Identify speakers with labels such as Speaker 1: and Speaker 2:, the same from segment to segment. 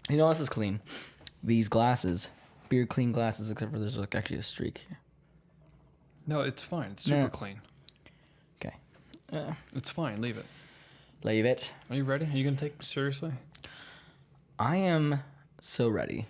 Speaker 1: You know what else is clean? These glasses. Beer clean glasses, except for there's like actually a streak.
Speaker 2: No, it's fine. It's super clean.
Speaker 1: Okay.
Speaker 2: It's fine. Leave it.
Speaker 1: Leave it.
Speaker 2: Are you ready? Are you going to take me seriously?
Speaker 1: I am so ready.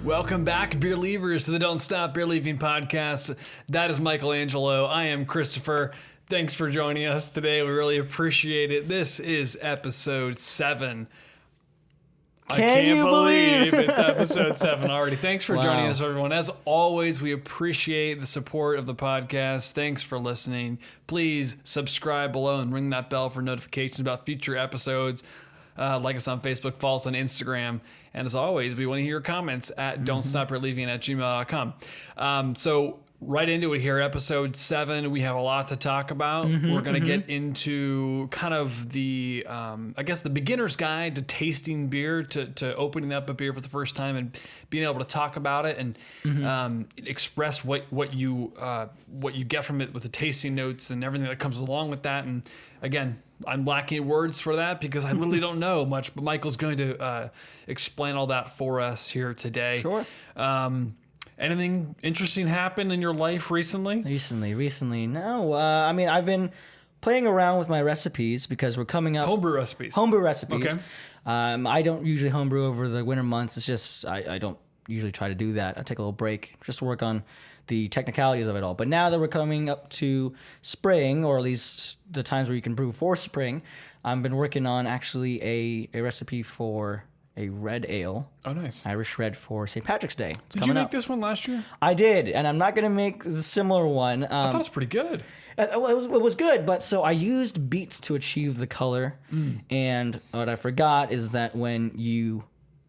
Speaker 2: Welcome back, Beerlievers, to the Don't Stop Beerlieving podcast. That is Michelangelo. I am Christopher. Thanks for joining us today. We really appreciate it. This is episode 7. I can't believe it's episode 7 already. Thanks for joining us, everyone. As always, we appreciate the support of the podcast. Thanks for listening. Please subscribe below and ring that bell for notifications about future episodes. Like us on Facebook, follow us on Instagram. And as always, we want to hear your comments at don'tstopreelieving@gmail.com. So right into it here, episode 7. We have a lot to talk about. We're going to get into kind of the, I guess, the beginner's guide to tasting beer, to opening up a beer for the first time and being able to talk about it and express what you get from it with the tasting notes and everything that comes along with that. And again, I'm lacking words for that because I literally don't know much, but Michael's going to explain all that for us here today.
Speaker 1: Sure.
Speaker 2: Anything interesting happened in your life recently?
Speaker 1: Recently. No. I mean, I've been playing around with my recipes because we're coming up.
Speaker 2: Homebrew recipes.
Speaker 1: Okay. I don't usually homebrew over the winter months. It's just, I don't usually try to do that. I take a little break just to work on the technicalities of it all. But now that we're coming up to spring, or at least the times where you can brew for spring, I've been working on actually a recipe for a red ale.
Speaker 2: Oh, nice.
Speaker 1: Irish red for St. Patrick's Day.
Speaker 2: Did you make this one last year?
Speaker 1: I did, and I'm not going to make the similar one.
Speaker 2: I thought it was pretty good.
Speaker 1: It was good, but so I used beets to achieve the color, and what I forgot is that when you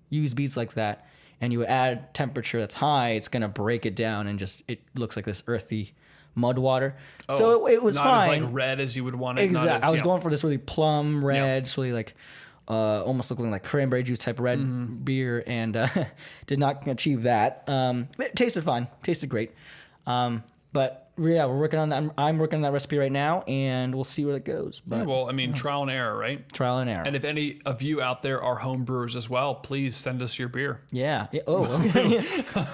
Speaker 1: use beets like that, and you add temperature that's high, it's going to break it down and it looks like this earthy mud water.
Speaker 2: Oh,
Speaker 1: so it was
Speaker 2: not
Speaker 1: fine.
Speaker 2: Not as like red as you would want it.
Speaker 1: Exactly. I was going for this really plum red, it's really like almost looking like cranberry juice type of red beer, and did not achieve that. It tasted fine. Tasted great. But yeah, we're working on that. I'm working on that recipe right now, and we'll see where it goes. But,
Speaker 2: well, I mean, trial and error, right?
Speaker 1: Trial and error.
Speaker 2: And if any of you out there are home brewers as well, please send us your beer.
Speaker 1: Yeah. Oh, okay.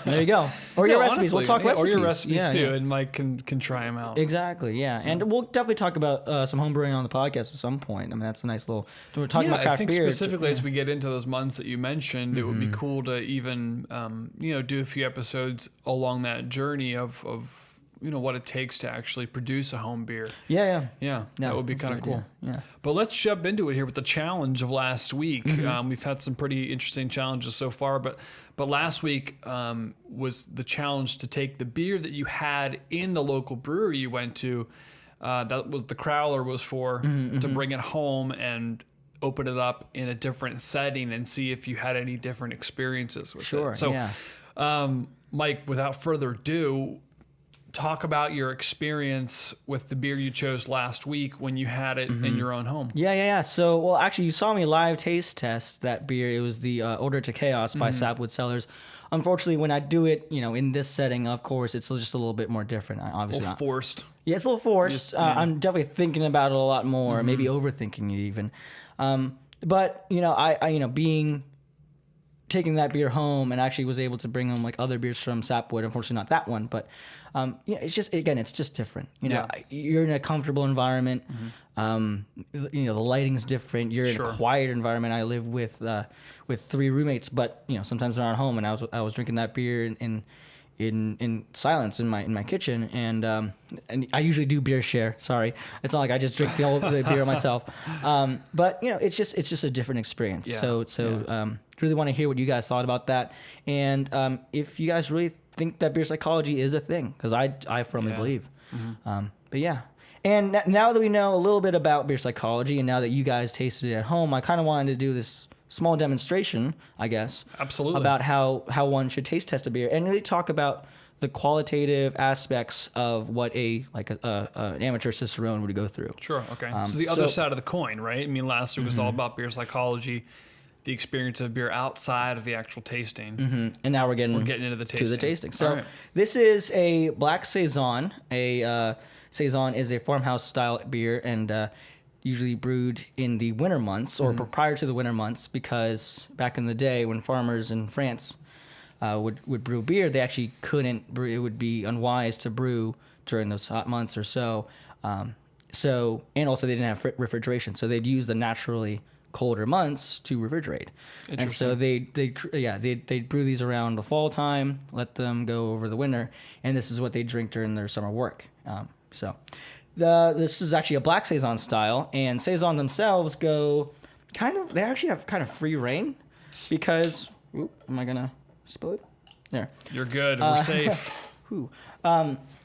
Speaker 1: There you go. Or your recipes.
Speaker 2: Honestly,
Speaker 1: we'll talk recipes.
Speaker 2: Or your recipes too, and Mike can try them out.
Speaker 1: Exactly. Yeah, and we'll definitely talk about some home brewing on the podcast at some point. I mean, that's a nice little. We're talking about craft beer.
Speaker 2: I think specifically as we get into those months that you mentioned, it would be cool to even do a few episodes along that journey of what it takes to actually produce a home beer.
Speaker 1: Yeah,
Speaker 2: that would be kind of cool.
Speaker 1: Yeah.
Speaker 2: But let's jump into it here with the challenge of last week. We've had some pretty interesting challenges so far, but last week was the challenge to take the beer that you had in the local brewery you went to. That was the crowler was for, to bring it home and open it up in a different setting and see if you had any different experiences with it. So, Mike, without further ado, talk about your experience with the beer you chose last week when you had it in your own home.
Speaker 1: Yeah. So, well, actually, you saw me live taste test that beer. It was the Order to Chaos by Sapwood Cellars. Unfortunately, when I do it, in this setting, of course, it's just a little bit more different. Obviously,
Speaker 2: a little forced.
Speaker 1: Yeah, it's a little forced. I'm definitely thinking about it a lot more, maybe overthinking it even. But I taking that beer home, and actually was able to bring home like other beers from Sapwood. Unfortunately, not that one, but it's just different. You're in a comfortable environment. The lighting's different. You're in a quiet environment. I live with 3 roommates, but sometimes they're not home, and I was drinking that beer in silence in my kitchen, and I usually do beer share. Sorry, it's not like I just drink the beer myself. But it's just a different experience. Yeah. Really want to hear what you guys thought about that, and if you guys really think that beer psychology is a thing, because I firmly believe. But yeah. And now that we know a little bit about beer psychology, and now that you guys tasted it at home, I kind of wanted to do this small demonstration, I guess.
Speaker 2: Absolutely.
Speaker 1: About how one should taste test a beer, and really talk about the qualitative aspects of what an amateur cicerone would go through.
Speaker 2: Sure. Okay. So the other side of the coin, right? I mean, last week was all about beer psychology. the experience of beer outside of the actual tasting.
Speaker 1: Mm-hmm. And now we're getting
Speaker 2: into the tasting.
Speaker 1: To the tasting. So this is a Black Saison. Saison is a farmhouse style beer, and usually brewed in the winter months or prior to the winter months, because back in the day when farmers in France would brew beer, they actually couldn't brew. It would be unwise to brew during those hot months or so. And also they didn't have refrigeration, so they'd use the naturally colder months to refrigerate. And so they'd brew these around the fall time, let them go over the winter, and this is what they drink during their summer work. This is actually a Black Saison style, and Saison themselves they actually have kind of free reign, because, am I gonna spill it? There.
Speaker 2: You're good. We're safe.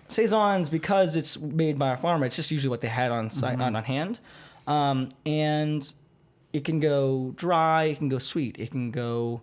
Speaker 1: Saisons, because it's made by a farmer, it's just usually what they had on site, on hand. And it can go dry, it can go sweet, it can go,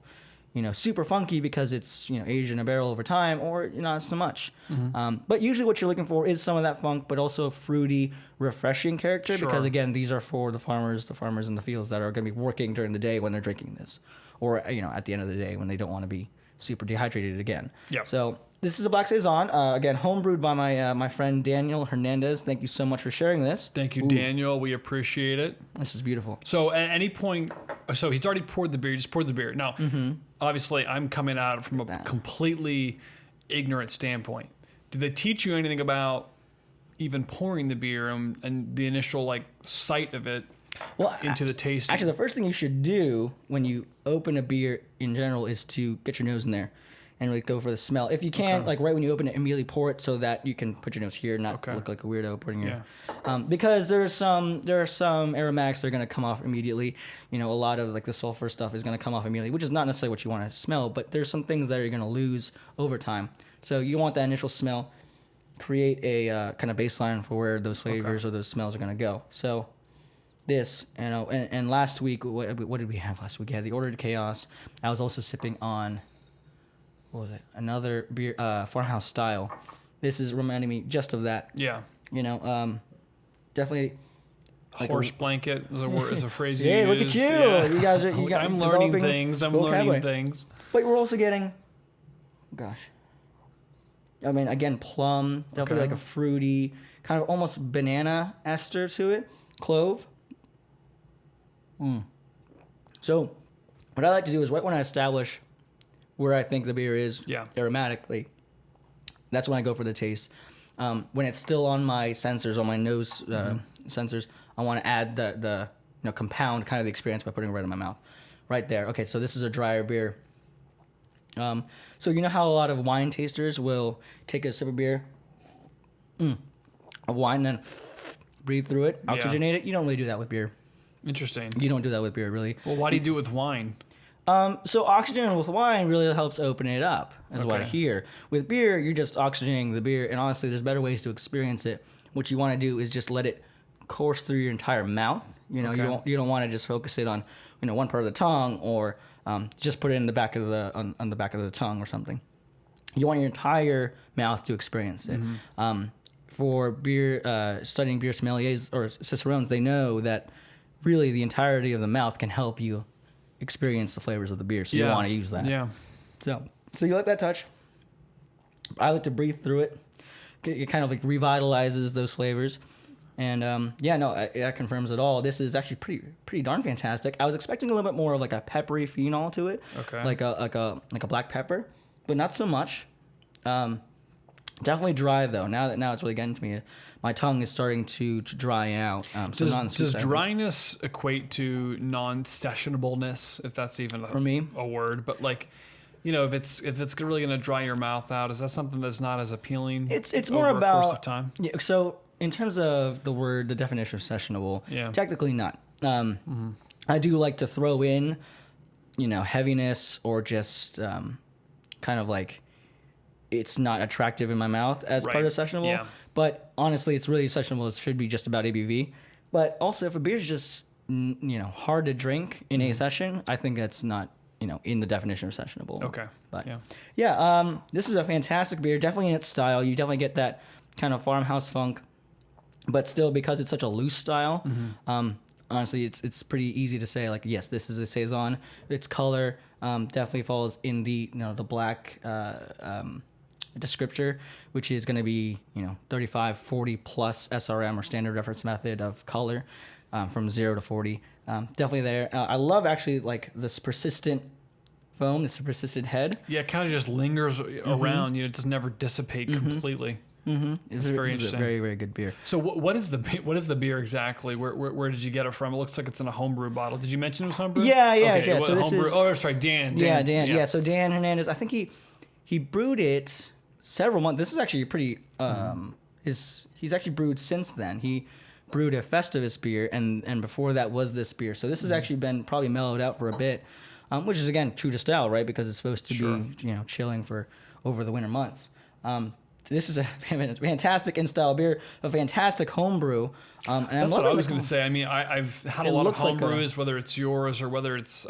Speaker 1: super funky because it's, aged in a barrel over time, or not so much. But usually what you're looking for is some of that funk, but also a fruity, refreshing character, because again, these are for the farmers in the fields that are going to be working during the day when they're drinking this, or, at the end of the day when they don't want to be super dehydrated again.
Speaker 2: Yep.
Speaker 1: So this is a Black Saison, again, homebrewed by my friend Daniel Hernandez. Thank you so much for sharing this.
Speaker 2: Thank you, Daniel. We appreciate it.
Speaker 1: This is beautiful.
Speaker 2: So at any point, so he's already poured the beer. He just poured the beer. Now, obviously, I'm coming at it from a completely ignorant standpoint. Did they teach you anything about even pouring the beer and the initial sight of it into the taste?
Speaker 1: Actually, the first thing you should do when you open a beer in general is to get your nose in there and really go for the smell. If you can, right when you open it, immediately pour it so that you can put your nose here, not look like a weirdo putting your... because there are some aromatics that are going to come off immediately. A lot of the sulfur stuff is going to come off immediately, which is not necessarily what you want to smell, but there's some things that you're going to lose over time. So you want that initial smell, create a kind of baseline for where those flavors or those smells are going to go. So this, and last week, what did we have last week? We had the Ordered Chaos. I was also sipping on... what was it? Another beer, farmhouse style. This is reminding me just of that.
Speaker 2: Yeah.
Speaker 1: Definitely.
Speaker 2: Horse blanket is a phrase you
Speaker 1: use.
Speaker 2: Hey,
Speaker 1: look at you!
Speaker 2: Yeah.
Speaker 1: You guys are.
Speaker 2: I'm learning things.
Speaker 1: But we're also getting. Gosh. I mean, again, plum. Definitely like a fruity, kind of almost banana ester to it. Clove. So, what I like to do is right when I establish where I think the beer is aromatically, that's when I go for the taste. When it's still on my sensors, on my nose sensors, I want to add the compound kind of the experience by putting it right in my mouth. Right there. Okay, so this is a drier beer. So you know how a lot of wine tasters will take a sip of beer, of wine, and then breathe through it, oxygenate it? You don't really do that with beer.
Speaker 2: Interesting.
Speaker 1: You don't do that with beer, really.
Speaker 2: Well, why do you do it with wine?
Speaker 1: So oxygen with wine really helps open it up, is what I hear. With beer, you're just oxygenating the beer, and honestly, there's better ways to experience it. What you want to do is just let it course through your entire mouth. You don't want to just focus it on one part of the tongue, or just put it in the back of the on the back of the tongue or something. You want your entire mouth to experience it. For beer, studying beer sommeliers or cicerones, they know that really the entirety of the mouth can help you experience the flavors of the beer, so you want to use that.
Speaker 2: Yeah.
Speaker 1: So you let that touch. I like to breathe through it. It kind of revitalizes those flavors, and that confirms it all. This is actually pretty darn fantastic. I was expecting a little bit more of a peppery phenol to it, like a black pepper, but not so much. Definitely dry though. Now it's really getting to me. My tongue is starting to dry out.
Speaker 2: Does dryness equate to non-sessionableness, if that's even
Speaker 1: for me
Speaker 2: a word? But if it's really going to dry your mouth out, is that something that's not as appealing?
Speaker 1: It's more about
Speaker 2: a course of time.
Speaker 1: Yeah. So in terms of the definition of sessionable, technically not. I do like to throw in, heaviness or just kind of it's not attractive in my mouth as part of sessionable. Yeah. But honestly, it's really sessionable. It should be just about ABV. But also, if a beer is just hard to drink in a session, I think that's not in the definition of sessionable.
Speaker 2: Okay.
Speaker 1: But this is a fantastic beer. Definitely in its style. You definitely get that kind of farmhouse funk, but still because it's such a loose style. honestly, it's pretty easy to say like, yes, this is a saison. Its color definitely falls in the the black descriptor, which is going to be 35, 40 plus SRM or standard reference method of color, from 0 to 40. Definitely there. I love actually like this persistent foam, this persistent head.
Speaker 2: Yeah, it kind of just lingers around. It does never dissipate completely. It's very interesting.
Speaker 1: A very, very good beer.
Speaker 2: So what is the beer exactly? Where did you get it from? It looks like it's in a homebrew bottle. Did you mention it was homebrew?
Speaker 1: Yeah.
Speaker 2: Okay,
Speaker 1: So this is.
Speaker 2: Oh, sorry, Dan.
Speaker 1: Dan. Yeah. So Dan Hernandez, I think he brewed it several months. This is actually pretty. He's actually brewed since then. He brewed a Festivus beer, and before that was this beer. So this has actually been probably mellowed out for a bit, which is again true to style, right? Because it's supposed to be chilling for over the winter months. This is a fantastic in-style beer, a fantastic homebrew. And
Speaker 2: that's what I was going to say. I mean, I've had a lot of homebrews, whether it's yours or whether it's,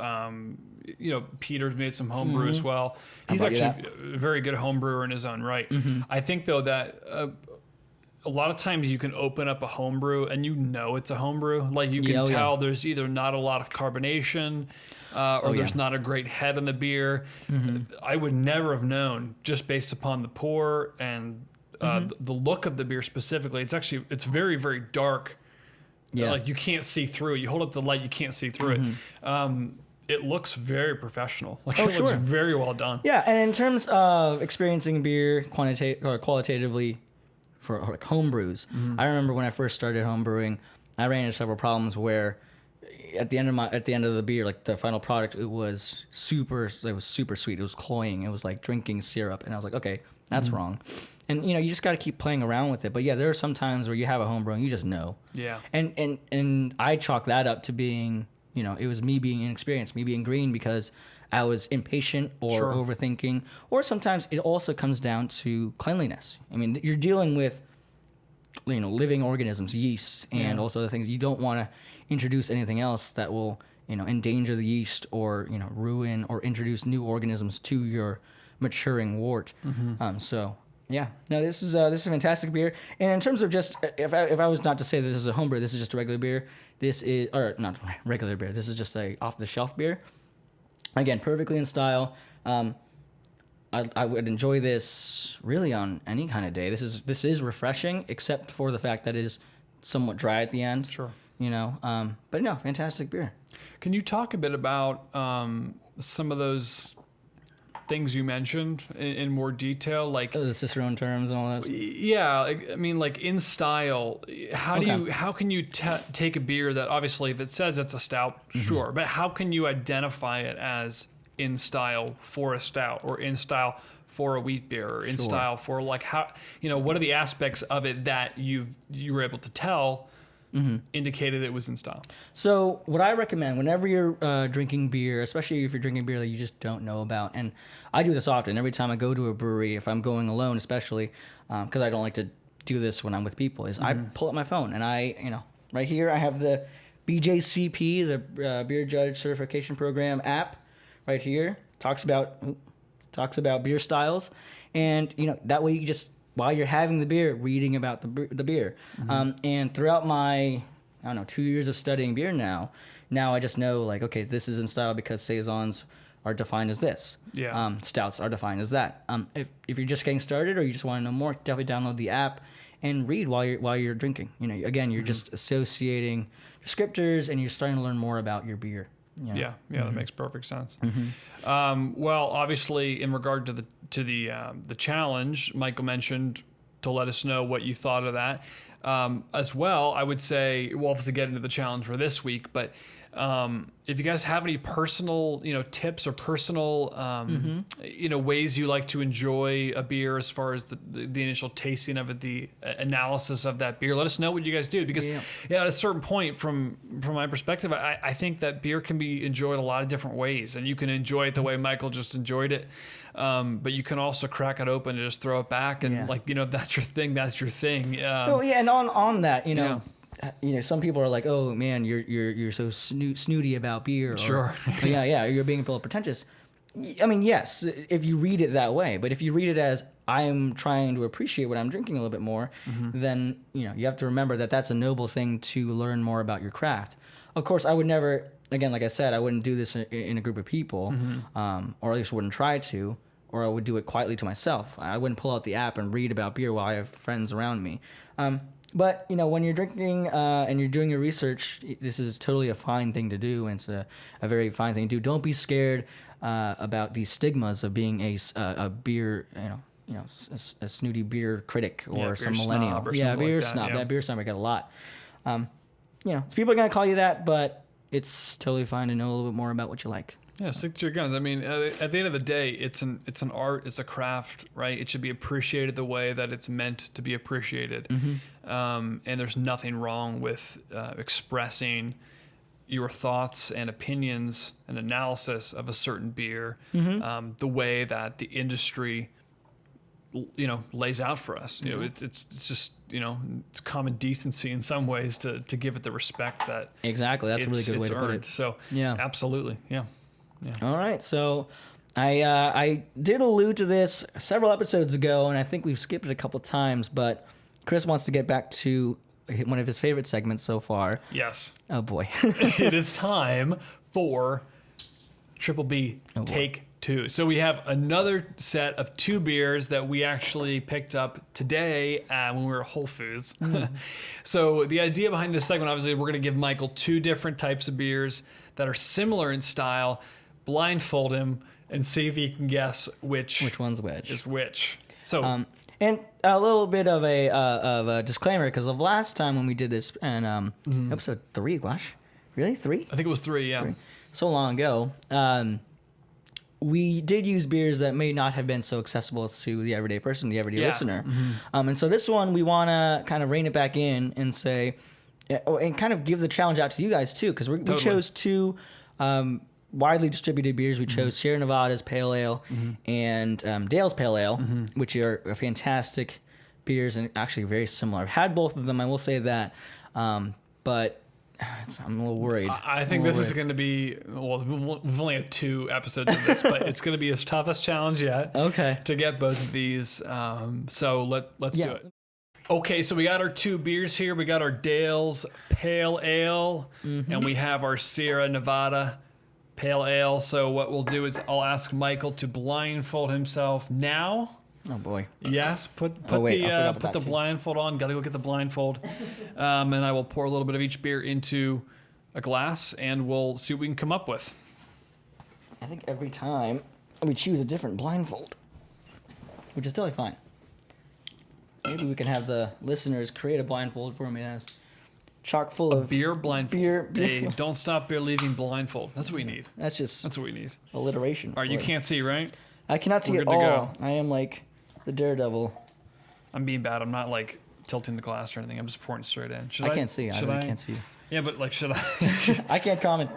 Speaker 2: Peter's made some homebrew as well. He's actually a very good homebrewer in his own right. I think, though, that a lot of times you can open up a homebrew and it's a homebrew. Like you can tell there's either not a lot of carbonation or there's not a great head on the beer. I would never have known just based upon the pour and the look of the beer specifically. It's very, very dark. Yeah. Like you can't see through it. You hold up the light, you can't see through it. It looks very professional. Like it looks very well done.
Speaker 1: Yeah, and in terms of experiencing beer qualitatively for like home brews, I remember when I first started home brewing, I ran into several problems where at the end of the beer, like the final product, it was super sweet. It was cloying. It was like drinking syrup, and I was like, okay, that's wrong. And you just got to keep playing around with it. But yeah, there are some times where you have a home brew and you just know.
Speaker 2: Yeah.
Speaker 1: And I chalk that up to being, it was me being inexperienced, me being green because I was impatient or overthinking, or sometimes it also comes down to cleanliness. I mean, you're dealing with, living organisms, yeast, and also the things you don't want to introduce anything else that will, endanger the yeast or, ruin or introduce new organisms to your maturing wort. So yeah, no, this is a fantastic beer. And in terms of just, if I was not to say that this is a homebrew, this is just a regular beer. This is, or not regular beer. This is just a off the shelf beer. Again, perfectly in style. I would enjoy this really on any kind of day. This is refreshing, except for the fact that it is somewhat dry at the end.
Speaker 2: Sure.
Speaker 1: But no, fantastic beer.
Speaker 2: Can you talk a bit about some of those things you mentioned in more detail, like
Speaker 1: the cicerone terms and all that?
Speaker 2: Yeah, I mean, like in style, how can you take a beer that obviously if it says it's a stout, sure, but how can you identify it as in style for a stout or in style for a wheat beer or in style for like how what are the aspects of it that you were able to tell indicated it was in style? So
Speaker 1: what I recommend whenever you're drinking beer, especially if you're drinking beer that you just don't know about, and I do this often every time I go to a brewery, if I'm going alone especially, because I don't like to do this when I'm with people, is I pull up my phone and I right here I have the BJCP, the Beer Judge Certification Program app right here. Talks about beer styles, and that way you just, while you're having the beer, reading about the beer. And throughout my 2 years of studying beer now I just know, like, okay, this is in style because saisons are defined as this. Yeah. Stouts are defined as that. If you're just getting started or you just want to know more, definitely download the app and read while you're drinking. Again, you're just associating descriptors and you're starting to learn more about your beer. Yeah, that makes perfect sense. Well, obviously, in regard to the challenge, Michael mentioned to let us know what you thought of that. As well, I would say we'll obviously get into the challenge for this week, but if you guys have any personal, tips or personal, ways you like to enjoy a beer as far as the initial tasting of it, the analysis of that beer, let us know what you guys do. Because at a certain point, from my perspective, I think that beer can be enjoyed a lot of different ways, and you can enjoy it the way Michael just enjoyed it. But you can also crack it open and just throw it back, and if that's your thing, that's your thing. And on that, some people are like, "Oh man, you're so snooty about beer." Or, sure. You're being a little pretentious. I mean, yes, if you read it that way, but if you read it as I'm trying to appreciate what I'm drinking a little bit more, then you have to remember that that's a noble thing to learn more about your craft. of course, I would never, again, like I said, I wouldn't do this in a group of people, or at least wouldn't try to, or I would do it quietly to myself. I wouldn't pull out the app and read about beer while I have friends around me. But, when you're drinking and you're doing your research, this is totally a fine thing to do, and it's a very fine thing to do. Don't be scared about these stigmas of being a beer, a snooty beer critic or some millennial. Beer snob. That beer snob I get a lot. So people are going to call you that, but it's totally fine to know a little bit more about what you like.
Speaker 2: Yeah, stick to your guns. I mean, at the end of the day, it's an art, it's a craft, right? It should be appreciated the way that it's meant to be appreciated. And there's nothing wrong with expressing your thoughts and opinions and analysis of a certain beer, the way that the industry, lays out for us. It's just, it's common decency in some ways to give it the respect that
Speaker 1: exactly. That's a really good way to put it.
Speaker 2: So yeah, absolutely, yeah.
Speaker 1: All right, so I did allude to this several episodes ago, and I think we've skipped it a couple times, but Chris wants to get back to one of his favorite segments so far.
Speaker 2: Yes.
Speaker 1: Oh, boy.
Speaker 2: It is time for Tripel B Take 2. So we have another set of 2 beers that we actually picked up today when we were at Whole Foods. So the idea behind this segment, obviously, we're going to give Michael 2 different types of beers that are similar in style, blindfold him, and see if he can guess which
Speaker 1: one's which.
Speaker 2: Is which. So,
Speaker 1: and a little bit of a disclaimer, because of last time when we did this, and episode 3, gosh, really 3?
Speaker 2: I think it was 3, yeah.
Speaker 1: 3. So long ago. We did use beers that may not have been so accessible to the everyday person, the everyday listener. And so this one, we want to kind of rein it back in and say, and kind of give the challenge out to you guys too, because we chose 2 widely distributed beers. We chose Sierra Nevada's Pale Ale and Dale's Pale Ale, which are fantastic beers and actually very similar. I've had both of them, I will say that, but I'm a little worried.
Speaker 2: I think this is going to be, well, we've only had 2 episodes of this, but it's going to be his toughest challenge yet.
Speaker 1: Okay.
Speaker 2: To get both of these. So let's do it. Okay, so we got our 2 beers here. We got our Dale's Pale Ale, and we have our Sierra Nevada Pale Ale. So what we'll do is I'll ask Michael to blindfold himself now.
Speaker 1: Oh boy.
Speaker 2: Yes, put the blindfold on. Gotta go get the blindfold. And I will pour a little bit of each beer into a glass, and we'll see what we can come up with.
Speaker 1: I think every time we choose a different blindfold, which is totally fine. Maybe we can have the listeners create a blindfold for me that's chock full of
Speaker 2: beer blindfold.
Speaker 1: Beer.
Speaker 2: Don't stop Beerlieving blindfold. That's what we need.
Speaker 1: That's what
Speaker 2: we need.
Speaker 1: Alliteration.
Speaker 2: All right, you can't see, right?
Speaker 1: I cannot see at all. I am like the daredevil.
Speaker 2: I'm being bad. I'm not like tilting the glass or anything. I'm just pouring it straight in.
Speaker 1: I can't see. I really can't see.
Speaker 2: Yeah, but like, should I?
Speaker 1: I can't comment.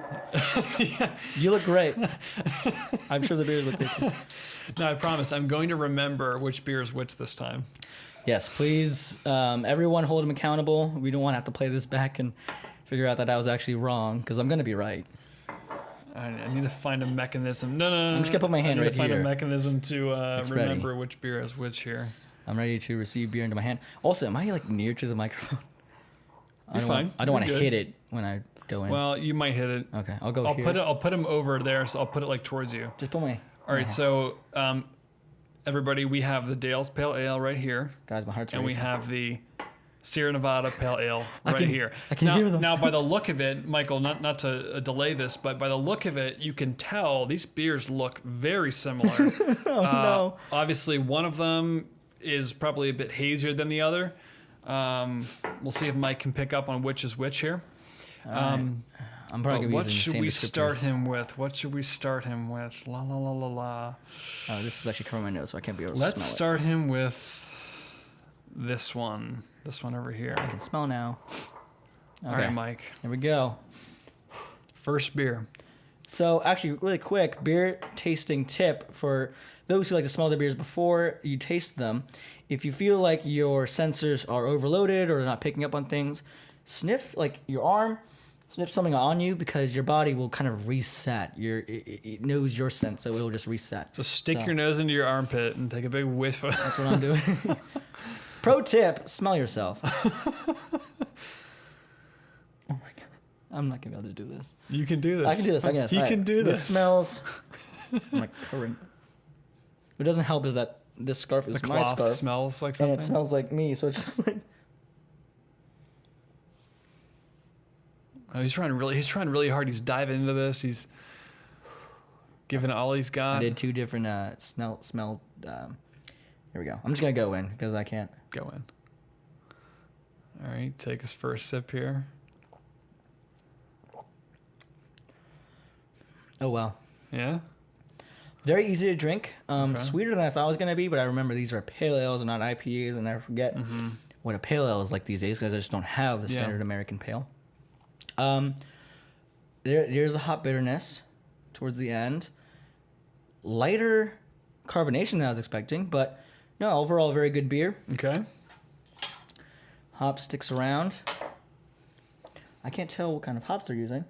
Speaker 2: Yeah.
Speaker 1: You look great. I'm sure the beers look great too.
Speaker 2: No, I promise. I'm going to remember which beer is which this time.
Speaker 1: Yes, please. Everyone hold him accountable. We don't want to have to play this back and figure out that I was actually wrong, because I'm going to be right.
Speaker 2: I need to find a mechanism. No.
Speaker 1: I'm just going to put my hand right here.
Speaker 2: I need to find a mechanism to remember
Speaker 1: ready.
Speaker 2: Which beer is which here.
Speaker 1: I'm ready to receive beer into my hand. Also, am I like near to the microphone?
Speaker 2: You're fine.
Speaker 1: I don't want to hit it when I go in.
Speaker 2: Well, you might hit it.
Speaker 1: Okay, I'll go here.
Speaker 2: I'll put him over there, so I'll put it like towards you.
Speaker 1: Just put my...
Speaker 2: All right, so everybody, we have the Dale's Pale Ale right here.
Speaker 1: Guys, my heart's
Speaker 2: racing. And we have the Sierra Nevada Pale Ale here.
Speaker 1: I can hear them.
Speaker 2: Now, by the look of it, Michael, not to delay this, but by the look of it, you can tell these beers look very similar.
Speaker 1: No.
Speaker 2: Obviously, one of them is probably a bit hazier than the other. We'll see if Mike can pick up on which is which here.
Speaker 1: I'm probably going to be using the same descriptors.
Speaker 2: What should we start him with? La la la la la.
Speaker 1: Oh, this is actually covering my nose, so I can't be able to
Speaker 2: Let's
Speaker 1: smell
Speaker 2: start him with this one. This one over here.
Speaker 1: I can smell now. Okay.
Speaker 2: All right, Mike.
Speaker 1: Here we go.
Speaker 2: First beer.
Speaker 1: So actually, really quick, beer tasting tip for those who like to smell the beers before you taste them. If you feel like your sensors are overloaded or not picking up on things, sniff like your arm, sniff something on you, because your body will kind of reset. It knows your scent, so it will just reset.
Speaker 2: So stick your nose into your armpit and take a big whiff.
Speaker 1: That's what I'm doing. Pro tip, smell yourself. Oh my God. I'm not gonna be able to do this.
Speaker 2: You can do this.
Speaker 1: I can do this. I guess.
Speaker 2: You can do this.
Speaker 1: This smells like current. What doesn't help is that this scarf is
Speaker 2: The
Speaker 1: my
Speaker 2: cloth
Speaker 1: scarf,
Speaker 2: smells like
Speaker 1: and
Speaker 2: something.
Speaker 1: it smells like me. So it's just like.
Speaker 2: Oh, he's trying really hard. He's diving into this. He's giving it all he's got.
Speaker 1: I did 2 different smell. Here we go. I'm just gonna go in because I can't.
Speaker 2: Go in. All right, take his first sip here.
Speaker 1: Oh wow.
Speaker 2: Yeah.
Speaker 1: Very easy to drink.
Speaker 2: Okay.
Speaker 1: Sweeter than I thought it was gonna be, but I remember these are pale ales and not IPAs, and I forget what a pale ale is like these days because I just don't have the standard American pale. There's the hop bitterness towards the end. Lighter carbonation than I was expecting, but no, overall very good beer.
Speaker 2: Okay.
Speaker 1: Hop sticks around. I can't tell what kind of hops they're using.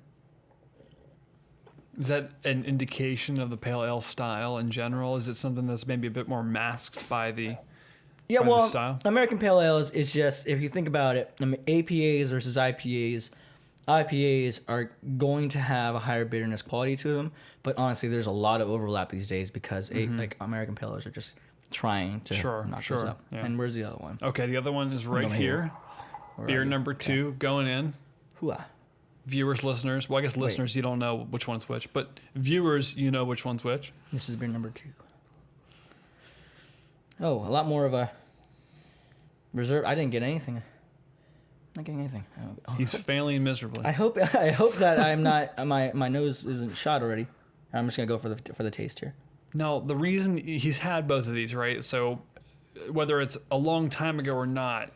Speaker 2: Is that an indication of the pale ale style in general? Is it something that's maybe a bit more masked by the
Speaker 1: Yeah,
Speaker 2: by the
Speaker 1: well,
Speaker 2: style?
Speaker 1: American pale ales is just, if you think about it, APAs versus IPAs. IPAs are going to have a higher bitterness quality to them, but honestly, there's a lot of overlap these days because like American pale ales are just trying to knock those up.
Speaker 2: Yeah.
Speaker 1: And where's the other one?
Speaker 2: Okay, the other one is right
Speaker 1: Over
Speaker 2: here.
Speaker 1: Where
Speaker 2: Beer
Speaker 1: are you?
Speaker 2: number 2 going in.
Speaker 1: Hooah.
Speaker 2: Viewers, listeners. Well, I guess listeners, you don't know which one's which, but viewers, you know which one's which.
Speaker 1: This is beer number 2. Oh, a lot more of a reserve. I didn't get anything. Not getting anything. Oh.
Speaker 2: He's failing miserably.
Speaker 1: I hope that I'm not my nose isn't shot already. I'm just gonna go for the taste here.
Speaker 2: No, the reason he's had both of these, right? So whether it's a long time ago or not,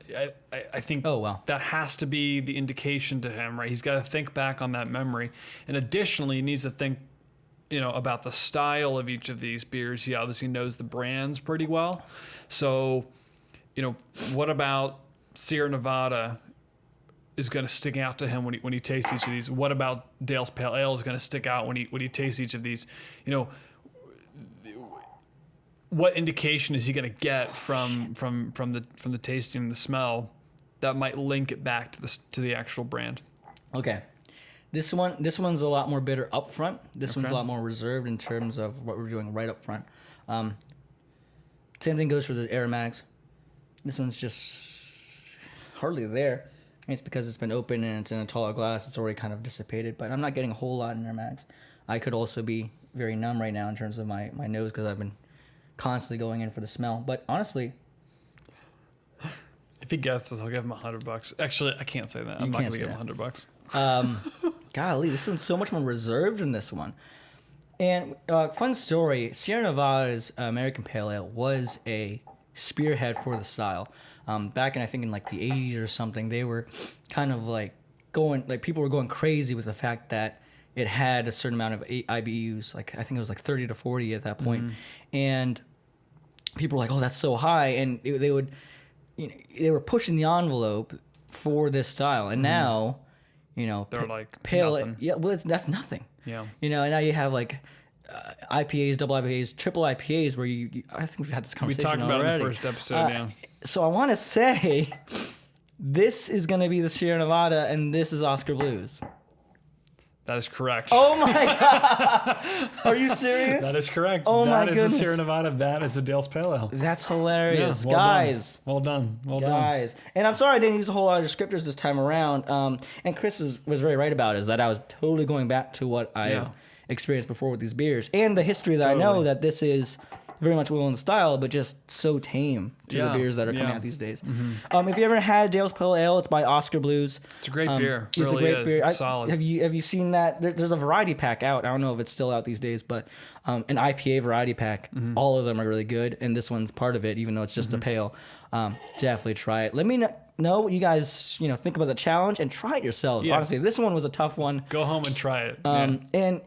Speaker 2: I think that has to be the indication to him, right? He's got to think back on that memory. And additionally, he needs to think, about the style of each of these beers. He obviously knows the brands pretty well. So, what about Sierra Nevada is going to stick out to him when he tastes each of these? What about Dale's Pale Ale is going to stick out when he tastes each of these? What indication is he going to get from the tasting and the smell that might link it back to the actual brand?
Speaker 1: Okay, this one's a lot more bitter up front. This one's a lot more reserved in terms of what we're doing right up front. Same thing goes for the aromatics. This one's just hardly there. It's because it's been open and it's in a taller glass. It's already kind of dissipated, but I'm not getting a whole lot in aromatics. I could also be very numb right now in terms of my nose because I've been constantly going in for the smell. But honestly,
Speaker 2: if he gets this, I'll give him $100. Actually, I can't say that. I'm not going to give him $100.
Speaker 1: Golly, this one's so much more reserved than this one. And fun story, Sierra Nevada's American Pale Ale was a spearhead for the style. Back in, I think, in like the 80s or something, they were kind of people were going crazy with the fact that it had a certain amount of IBUs, like I think it was like 30 to 40 at that point. And people were like, "Oh, that's so high," and they were pushing the envelope for this style. And now,
Speaker 2: they're like
Speaker 1: pale.
Speaker 2: nothing.
Speaker 1: Yeah, well, that's nothing.
Speaker 2: Yeah.
Speaker 1: And now you have like IPAs, double IPAs, triple IPAs, where I think we've had this conversation
Speaker 2: already. We talked about it in the first episode. Yeah.
Speaker 1: So I want to say, this is going to be the Sierra Nevada, and this is Oscar Blues.
Speaker 2: That is correct.
Speaker 1: Oh my God! Are you serious?
Speaker 2: That is correct.
Speaker 1: Oh my
Speaker 2: goodness. That is the Sierra Nevada. That is the Dale's Pale Ale.
Speaker 1: That's hilarious,
Speaker 2: Yeah, well
Speaker 1: guys.
Speaker 2: Done. Well done.
Speaker 1: Guys, and I'm sorry I didn't use a whole lot of descriptors this time around. And Chris was very right about it, is that I was totally going back to what I experienced before with these beers and the history that I know that this is very much well in style, but just so tame to the beers that are coming out these days. If you ever had Dale's Pale Ale, it's by Oscar Blues.
Speaker 2: It's a great beer.
Speaker 1: It's a great beer.
Speaker 2: It's solid.
Speaker 1: Have you seen that? There's a variety pack out. I don't know if it's still out these days, but an IPA variety pack. All of them are really good, and this one's part of it, even though it's just a pale. Definitely try it. Let me know what you guys think about the challenge and try it yourselves.
Speaker 2: Yeah.
Speaker 1: Honestly, this one was a tough one.
Speaker 2: Go home and try it.
Speaker 1: And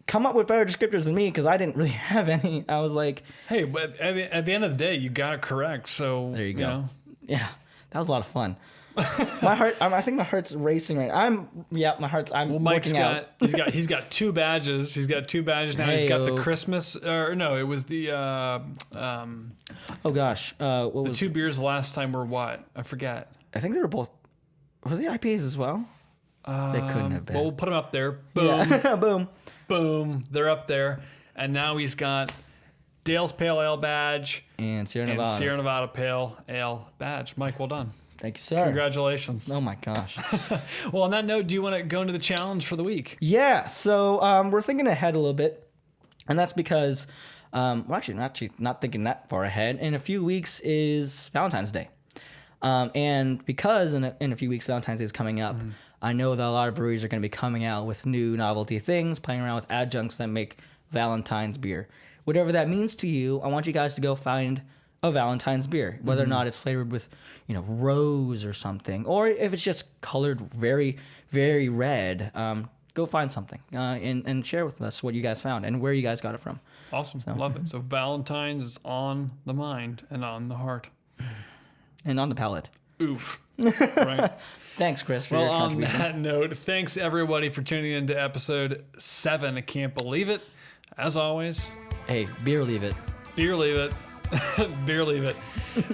Speaker 1: come up with better descriptors than me because I didn't really have any. I was like,
Speaker 2: hey, but at the end of the day, you got it correct. So
Speaker 1: there you go. Yeah, that was a lot of fun. My heart, I think my heart's racing right now. My heart's.
Speaker 2: Mike's
Speaker 1: got.
Speaker 2: He's got 2 badges. He's got 2 badges now. He's got the Christmas, or no, it was the.
Speaker 1: Oh gosh, what was
Speaker 2: 2 beers last time were what? I forget.
Speaker 1: I think they were both. Were they IPAs as well? They couldn't have been.
Speaker 2: Well, we'll put them up there. Boom.
Speaker 1: Yeah. Boom.
Speaker 2: Boom. They're up there. And now he's got Dale's Pale Ale Badge
Speaker 1: And Sierra
Speaker 2: and
Speaker 1: Nevada.
Speaker 2: Sierra Nevada Pale Ale Badge. Mike, well done.
Speaker 1: Thank you, sir.
Speaker 2: Congratulations.
Speaker 1: Oh my gosh.
Speaker 2: Well, on that note, do you want to go into the challenge for the week?
Speaker 1: Yeah. So we're thinking ahead a little bit, and that's because we're actually not thinking that far ahead. In a few weeks is Valentine's Day, and because in a few weeks Valentine's Day is coming up, I know that a lot of breweries are going to be coming out with new novelty things, playing around with adjuncts that make Valentine's beer. Whatever that means to you, I want you guys to go find a Valentine's beer, whether or not it's flavored with, rose or something, or if it's just colored very, very red. Go find something and share with us what you guys found and where you guys got it from.
Speaker 2: Awesome. Love it. So Valentine's is on the mind and on the heart.
Speaker 1: And on the palate.
Speaker 2: Oof. Right.
Speaker 1: Thanks, Chris, for
Speaker 2: Well,
Speaker 1: your
Speaker 2: on
Speaker 1: contribution.
Speaker 2: that note, thanks everybody for tuning in to episode 7. I can't believe it. As always,
Speaker 1: Hey, beer leave it.
Speaker 2: beer leave it. Beer leave it.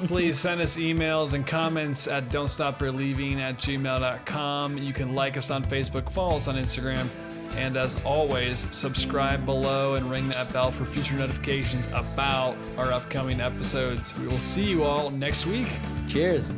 Speaker 2: Please send us emails and comments at don'tstopbeerleaving@gmail.com. You can like us on Facebook, follow us on Instagram, and as always, subscribe below and ring that bell for future notifications about our upcoming episodes. We will see you all next week.
Speaker 1: Cheers.